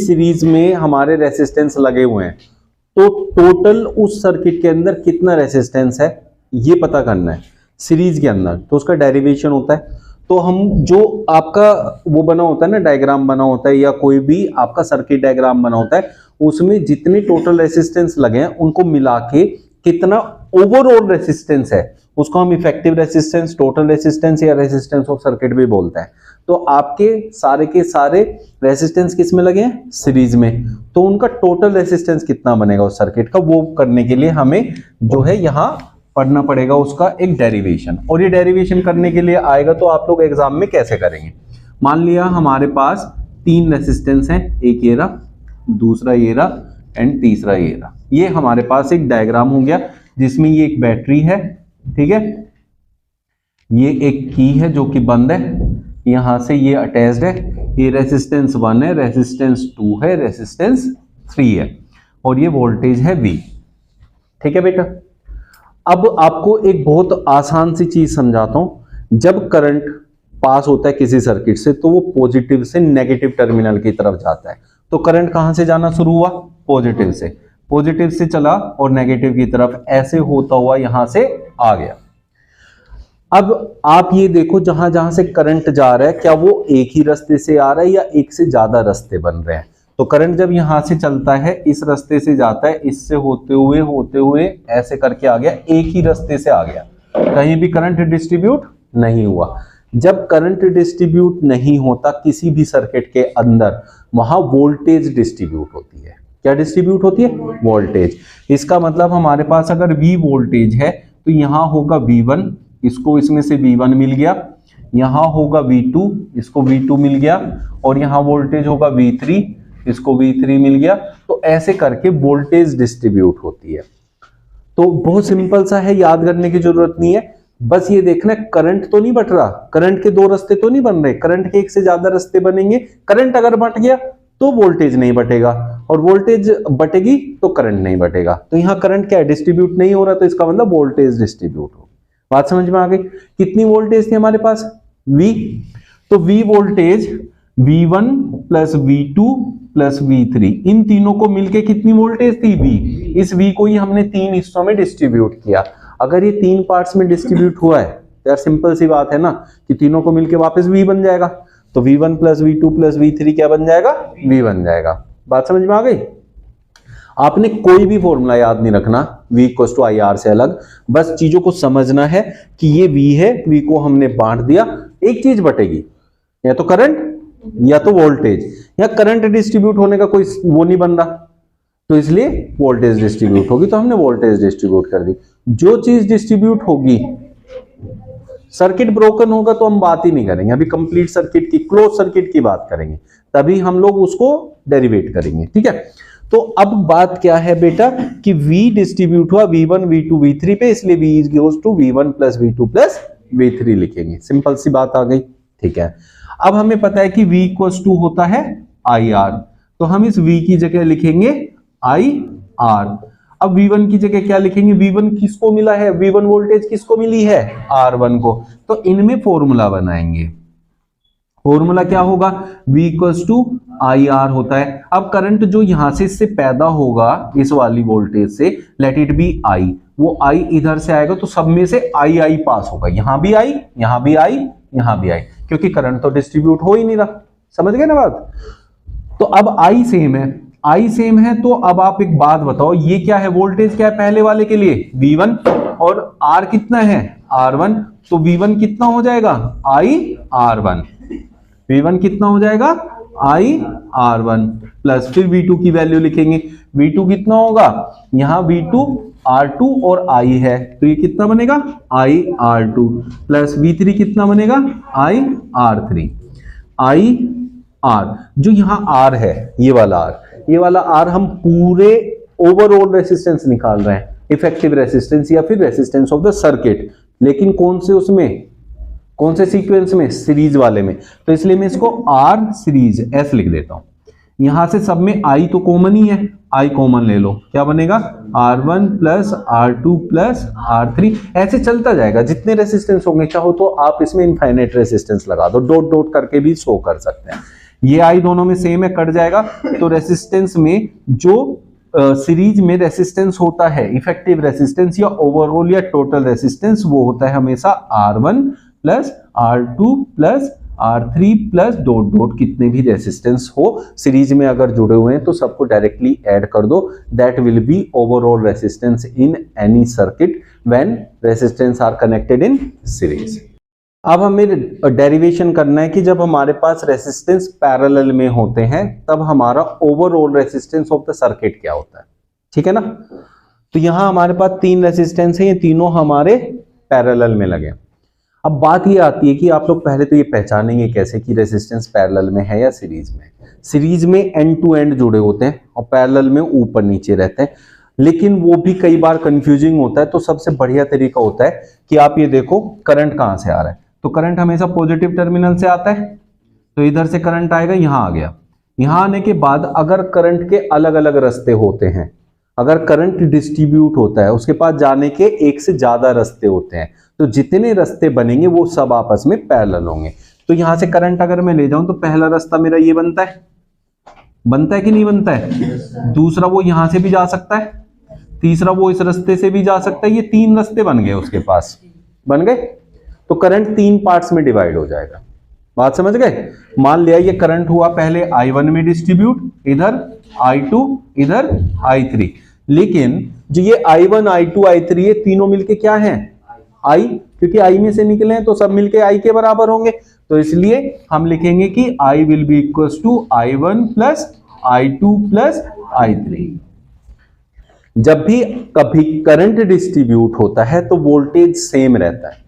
Series में हमारे resistance लगे हुए हैं, तो टोटल उस सर्किट के अंदर कितना रेसिस्टेंस है ये पता करना है सीरीज के अंदर। तो उसका डेरिवेशन होता है, तो हम जो आपका वो बना होता है ना, डायग्राम बना होता है या कोई भी आपका सर्किट डायग्राम बना होता है, उसमें जितने टोटल रेसिस्टेंस लगे हैं उनको मिला के कितना ओवरऑल रेसिस्टेंस है उसको हम इफेक्टिव रेसिस्टेंस, टोटल रेसिस्टेंस या रेसिस्टेंस ऑफ सर्किट भी बोलते हैं। तो आपके सारे के सारे रेसिस्टेंस किस में लगे हैं? सीरीज में। तो उनका टोटल रेसिस्टेंस कितना बनेगा उस सर्किट का, वो करने के लिए हमें जो है यहां पढ़ना पड़ेगा उसका एक डेरिवेशन। और ये डेरिवेशन करने के लिए आएगा तो आप लोग एग्जाम में कैसे करेंगे। मान लिया हमारे पास 3 रेसिस्टेंस हैं, एक ये रहा, दूसरा ये रहा एंड तीसरा ये रहा। ये हमारे पास एक डायग्राम हो गया जिसमें ये एक बैटरी है, ठीक है, ये एक की है जो कि बंद है, यहां से ये अटैच्ड है, ये रेसिस्टेंस 1 है, रेसिस्टेंस 2 है, रेसिस्टेंस 3 है और ये वोल्टेज है V। ठीक है बेटा। अब आपको एक बहुत आसान सी चीज समझाता हूं। जब करंट पास होता है किसी सर्किट से तो वो पॉजिटिव से नेगेटिव टर्मिनल की तरफ जाता है। तो करंट कहां से जाना शुरू हुआ? पॉजिटिव से। पॉजिटिव से चला और नेगेटिव की तरफ ऐसे होता हुआ यहां से आ गया। अब आप ये देखो जहां जहां से करंट जा रहा है क्या वो एक ही रास्ते से आ रहा है या एक से ज्यादा रास्ते बन रहे हैं। तो करंट जब यहां से चलता है इस रास्ते से जाता है, इससे होते हुए ऐसे करके आ गया, एक ही रास्ते से आ गया, कहीं भी करंट डिस्ट्रीब्यूट नहीं हुआ। जब करंट डिस्ट्रीब्यूट नहीं होता किसी भी सर्किट के अंदर, वहां वोल्टेज डिस्ट्रीब्यूट होती है। क्या डिस्ट्रीब्यूट होती है? वोल्टेज। इसका मतलब हमारे पास अगर V वोल्टेज है तो यहां होगा V1, इसको इसमें से V1 मिल गया, यहां होगा V2, इसको V2 मिल गया, और यहां वोल्टेज होगा V3, इसको V3 मिल गया। तो ऐसे करके वोल्टेज डिस्ट्रीब्यूट होती है। तो बहुत सिंपल सा है, याद करने की जरूरत नहीं है। बस ये देखना करंट तो नहीं बट रहा, करंट के 2 रास्ते तो नहीं बन रहे, करंट के एक से ज्यादा रास्ते बनेंगे। करंट अगर बट गया तो वोल्टेज नहीं बटेगा, और वोल्टेज बटेगी तो करंट नहीं बटेगा। तो यहां करंट क्या है? डिस्ट्रीब्यूट नहीं हो रहा, तो इसका मतलब वोल्टेज डिस्ट्रीब्यूट हो। बात समझ में आ गई? कितनी वोल्टेज थी हमारे पास? V। तो V voltage V1 plus V2 plus V3, इन तीनों को मिलके कितनी वोल्टेज थी? V। इस V को ही हमने 3 हिस्सों में डिस्ट्रीब्यूट किया। अगर ये 3 पार्ट्स में डिस्ट्रीब्यूट हुआ है तो यार सिंपल सी बात है ना कि तीनों को मिलके वापस V बन जाएगा। तो V1 plus V2 plus V3 क्या बन जाएगा? V बन जाएगा। बात समझ में आ गई? आपने कोई भी फॉर्मूला याद नहीं रखना V इक्वल्स टू IR से अलग, बस चीजों को समझना है कि ये V है, V को हमने बांट दिया, एक चीज बटेगी, या तो करंट या तो वोल्टेज। या करंट डिस्ट्रीब्यूट होने का कोई वो नहीं बन रहा, तो इसलिए वोल्टेज डिस्ट्रीब्यूट होगी, तो हमने वोल्टेज डिस्ट्रीब्यूट कर दी। जो चीज डिस्ट्रीब्यूट होगी, सर्किट ब्रोकन होगा तो हम बात ही नहीं करेंगे, अभी कंप्लीट सर्किट की, क्लोज सर्किट की बात करेंगे, तभी हम लोग उसको डेरिवेट करेंगे। ठीक है। तो अब बात क्या है बेटा कि V डिस्ट्रीब्यूट हुआ V1 V2 V3 पे, इसलिए V is equals to V1 plus V2 plus V3 लिखेंगे। सिंपल सी बात आ गई। ठीक है। अब हमें पता है कि V इक्वल्स टू होता है IR, तो हम इस V की जगह लिखेंगे IR। अब V1 की जगह क्या लिखेंगे? V1 किसको मिला है? V1 वोल्टेज किसको मिली है? R1 को। तो इनमें फॉर्मूला बनाएंगे। फॉर्मूला क्या होगा? V इक्वल्स टू IR होता है। अब करंट जो यहां से इससे पैदा होगा इस वाली वोल्टेज से, लेट इट बी I, वो I इधर से आएगा तो सब में से I पास होगा, यहां भी I, यहां भी I, यहां भी I, क्योंकि करंट तो डिस्ट्रीब्यूट हो ही नहीं रहा। समझ गए ना बात? तो अब I सेम है, I सेम है, तो अब आप एक बात बताओ, ये क्या है? वोल्टेज क्या है पहले वाले के लिए? V1, और R कितना है? R1। तो V1 कितना हो जाएगा? IR1। V1 कितना हो जाएगा? IR1 प्लस फिर V2 की वैल्यू लिखेंगे। V2 कितना होगा? यहां V2 R2 और I है, तो ये कितना बनेगा? IR2 प्लस V3 कितना बनेगा? IR3। IR जो यहां R है, ये वाला R हम पूरे ओवरऑल रेसिस्टेंस निकाल रहे हैं, इफेक्टिव रेसिस्टेंस या फिर रेसिस्टेंस ऑफ द सर्किट, लेकिन कौन से उसमें, कौन से सीक्वेंस में? सीरीज वाले में। तो इसलिए मैं इसको R सीरीज S लिख देता हूं। यहां से सब में I तो कॉमन ही है, I कॉमन ले लो, क्या बनेगा? R1 plus R2 plus R3, ऐसे चलता जाएगा। जितने रेसिस्टेंस होंगे, चाहो तो आप इसमें इनफाइनाइट रेसिस्टेंस लगा दो, डॉट डॉट करके भी शो कर सकते हैं। ये आई दोनों में सेम है, कट जाएगा। तो रेसिस्टेंस में जो सीरीज में रेसिस्टेंस होता है, इफेक्टिव रेसिस्टेंस या ओवरऑल या टोटल रेसिस्टेंस, वो होता है हमेशा R1 plus R2 plus R3 plus dot dot, कितने भी रेसिस्टेंस हो सीरीज में अगर जुड़े हुए हैं तो सबको डायरेक्टली ऐड कर दो। That will be overall resistance in any circuit when resistance are connected in series. अब हमें डेरिवेशन करना है कि जब हमारे पास रेसिस्टेंस पैरेलल में होते हैं तब हमारा overall resistance of the circuit क्या होता है, ठीक है ना। तो यहां हमारे पास 3 रेसिस्टेंस है, ये तीनों हमारे पैरेलल में लगे। अब बात ये आती है कि आप लोग पहले तो ये पहचानेंगे कैसे कि रेसिस्टेंस पैरेलल में है या सीरीज में। सीरीज में एंड टू एंड जुड़े होते हैं और पैरेलल में ऊपर नीचे रहते हैं, लेकिन वो भी कई बार कंफ्यूजिंग होता है। तो सबसे बढ़िया तरीका होता है कि आप ये देखो करंट कहां से आ रहा है। तो करंट हमेशा पॉजिटिव टर्मिनल से आता है, तो इधर से करंट आएगा, यहां आ गया। यहां आने के बाद अगर करंट के अलग अलग रास्ते होते हैं, अगर करंट डिस्ट्रीब्यूट होता है, उसके पास जाने के एक से ज्यादा रास्ते होते हैं, तो जितने रास्ते बनेंगे वो सब आपस में पैरेलल होंगे। तो यहां से करंट अगर मैं ले जाऊं तो पहला रास्ता मेरा ये बनता है कि नहीं बनता है। दूसरा वो यहां से भी जा सकता है, तीसरा वो इस रास्ते से भी जा सकता है। ये 3 रास्ते बन गए, उसके पास बन गए। तो करंट 3 पार्ट्स में डिवाइड हो जाएगा। बात समझ गए। मान लिया ये करंट हुआ पहले I1 में डिस्ट्रीब्यूट, इधर I2, इधर I3। लेकिन जो ये I1, I2, I3 ये तीनों मिलके क्या हैं, I, क्योंकि I में से निकले हैं तो सब मिलके I के बराबर होंगे। तो इसलिए हम लिखेंगे कि I will be equal to I1 plus I2 plus I3। जब भी कभी करंट डिस्ट्रीब्यूट होता है तो वोल्टेज सेम रहता है,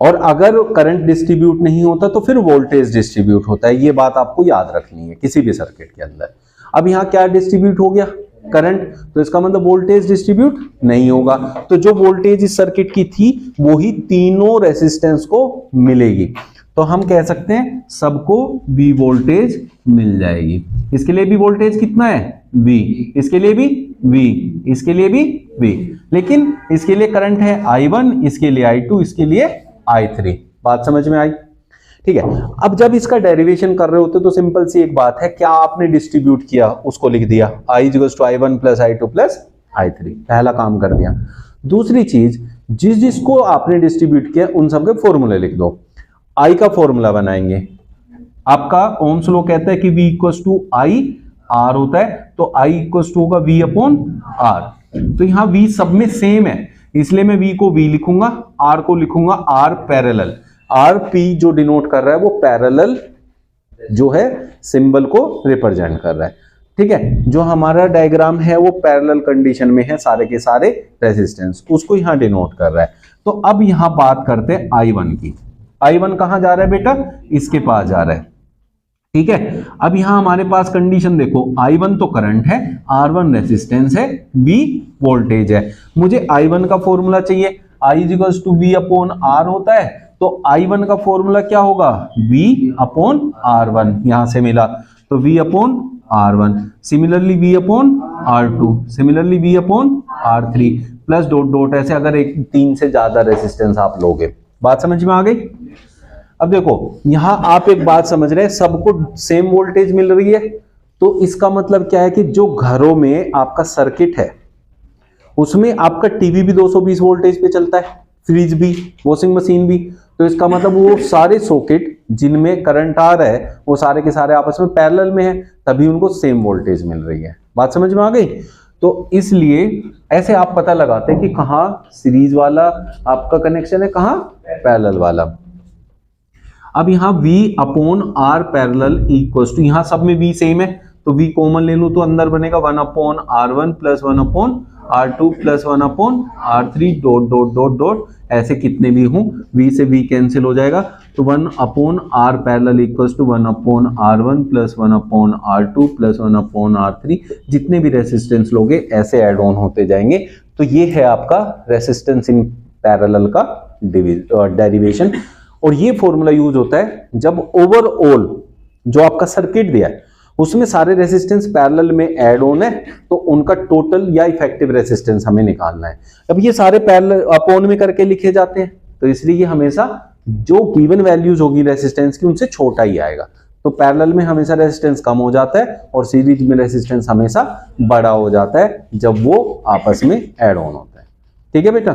और अगर करंट डिस्ट्रीब्यूट नहीं होता तो फिर वोल्टेज डिस्ट्रीब्यूट होता है। ये बात आपको याद रखनी है किसी भी सर्किट के अंदर। अब यहां क्या डिस्ट्रीब्यूट हो गया, करंट, तो इसका मतलब वोल्टेज डिस्ट्रीब्यूट नहीं होगा। तो जो वोल्टेज इस सर्किट की थी वो ही तीनों रेसिस्टेंस को मिलेगी। तो हम कह सकते हैं सबको V वोल्टेज मिल जाएगी। इसके लिए भी वोल्टेज कितना है, V, इसके लिए भी V, इसके लिए भी V, लेकिन इसके लिए करंट है I1, इसके लिए I2, इसके लिए I3। बात समझ में आई, ठीक है। अब जब इसका डेरिवेशन कर रहे होते तो सिंपल सी एक बात है, क्या आपने डिस्ट्रीब्यूट किया उसको लिख दिया I equals to I1 plus I2 plus I3, पहला काम कर दिया। दूसरी चीज, जिसको आपने डिस्ट्रीब्यूट किया उन सबके फॉर्मूले लिख दो। I का फॉर्मूला बनाएंगे, आपका ओम्स लॉ कहता है कि V equals to I R होता है, तो I इक्वल्स टू होगा V अपॉन R। तो यहां V सब में सेम है, इसलिए मैं V को V लिखूंगा, R को लिखूंगा R पैरेलल। R P जो डिनोट कर रहा है वो पैरेलल जो है सिंबल को रिप्रेजेंट कर रहा है, ठीक है। जो हमारा डायग्राम है वो पैरेलल कंडीशन में है, सारे के सारे रेजिस्टेंस उसको यहां डिनोट कर रहा है। तो अब यहां बात करते हैं I1 की। I1 कहां जा रहा है बेटा, इसके पास जा रहा है, ठीक है। अब यहां हमारे पास कंडीशन देखो, I1 तो करंट है, R1 रेजिस्टेंस है, V वोल्टेज है। मुझे I1 का फॉर्मूला चाहिए, I equals to V upon R होता है, तो I1 का फॉर्मूला क्या होगा, V अपॉन R1, यहां से मिला तो V upon R1, similarly V upon R2, similarly V upon R3 plus dot dot, ऐसे अगर एक 3 से ज्यादा रेजिस्टेंस आप लोगे। बात समझ में आ गई। अब देखो यहां आप एक बात समझ रहे हैं, सबको सेम वोल्टेज मिल रही है, तो इसका मतलब क्या है कि जो घरों में आपका सर्किट है उसमें आपका टीवी भी 220 वोल्टेज पे चलता है, फ्रिज भी, वॉशिंग मशीन भी। तो इसका मतलब वो सारे सॉकेट जिनमें करंट आ रहा है वो सारे के सारे आपस में पैरेलल में है, तभी उनको सेम वोल्टेज मिल रही है। बात समझ में आ गई। तो इसलिए ऐसे आप पता लगाते हैं कि कहां सीरीज वाला आपका कनेक्शन है, कहां पैरेलल वाला। अब यहां V upon R parallel equals to, यहां सब में V सेम है तो V कॉमन ले लूं तो अंदर बनेगा 1 upon R1 plus 1 upon R2 plus 1 upon R3 dot dot dot dot, ऐसे कितने भी हों V से V कैंसिल हो जाएगा, तो 1 upon R parallel equals to 1 upon R1 plus 1 upon R2 plus 1 upon R3। जितने भी रेसिस्टेंस लोगे ऐसे ऐड ऑन होते जाएंगे। तो ये है आपका रेसिस्टेंस इन पैरेलल का डेरिवेशन। और ये फॉर्मूला यूज होता है जब ओवरऑल जो आपका सर्किट दिया है उसमें सारे रेसिस्टेंस पैरेलल में ऐड ऑन है, तो उनका टोटल या इफेक्टिव रेसिस्टेंस हमें निकालना है। अब ये सारे पैरेलल अपॉन में करके लिखे जाते हैं, तो इसलिए ये हमेशा जो गिवन वैल्यूज होगी रेसिस्टेंस की उनसे छोटा ही आएगा। तो पैरेलल में हमेशा रेजिस्टेंस कम हो जाता है और सीरीज में रेजिस्टेंस हमेशा बड़ा हो जाता है जब वो आपस में ऐड ऑन होता है। ठीक है बेटा।